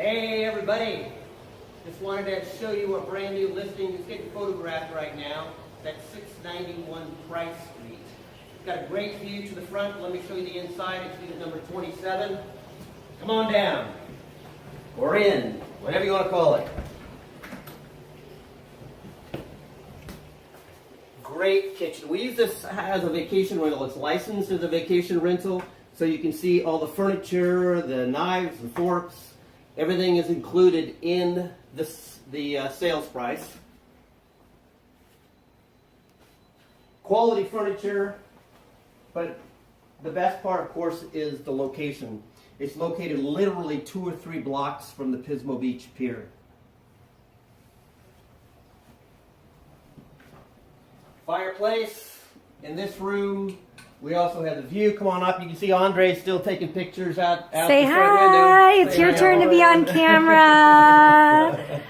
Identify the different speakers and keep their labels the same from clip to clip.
Speaker 1: Hey everybody, just wanted to show you a brand new listing. It's getting photographed right now. That's 691 Price Street. It's got a great view to the front. Let me show you the inside. It's unit number 27. Come on down, or in, whatever you want to call it. Great kitchen. We use this as a vacation rental. It's licensed as a vacation rental, so you can see all the furniture, the knives, the forks. Everything is included in the sales price. Quality furniture, but the best part, of course, is the location. It's located literally 2 or 3 blocks from the Pismo Beach Pier. Fireplace in this room. We also have the view. Come on up. You can see Andre still taking pictures out
Speaker 2: Say
Speaker 1: the front
Speaker 2: hi.
Speaker 1: window.
Speaker 2: It's
Speaker 1: Say
Speaker 2: your
Speaker 1: hi,
Speaker 2: turn to be on
Speaker 1: Andre.
Speaker 2: camera.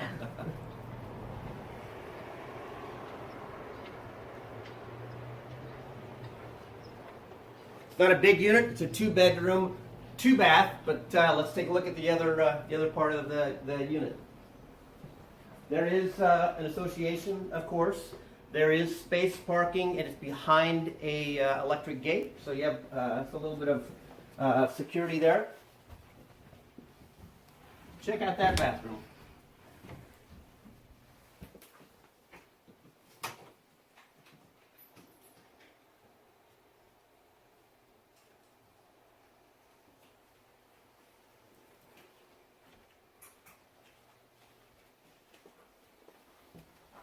Speaker 1: It's not a big unit. It's a 2-bedroom, 2-bath. But let's take a look at the other part of the unit. There is an association, of course. There is space parking, and it's behind a electric gate, so you have a little bit of security there. Check out that bathroom.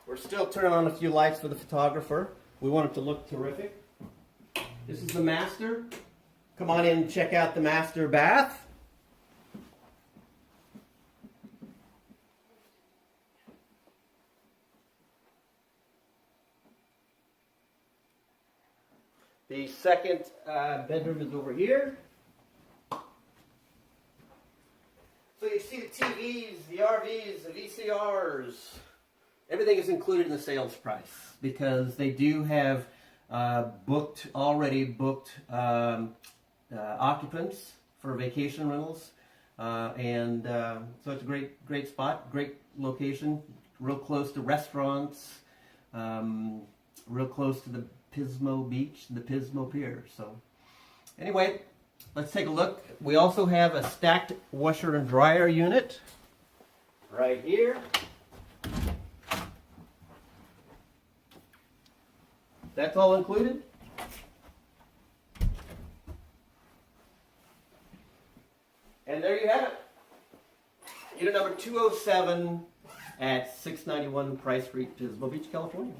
Speaker 1: We're still turning on a few lights for the photographer. We want it to look terrific. This is the master. Come on in and check out the master bath. The second bedroom is over here. So you see the TVs, the RVs, the VCRs. Everything is included in the sales price because they do have already booked occupants for vacation rentals, so it's a great spot, great location, real close to restaurants, real close to the Pismo Beach, the Pismo Pier. So anyway, let's take a look. We also have a stacked washer and dryer unit right here. That's all included. And there you have it. Unit number 207 at 691 Price Street, Pismo Beach, California.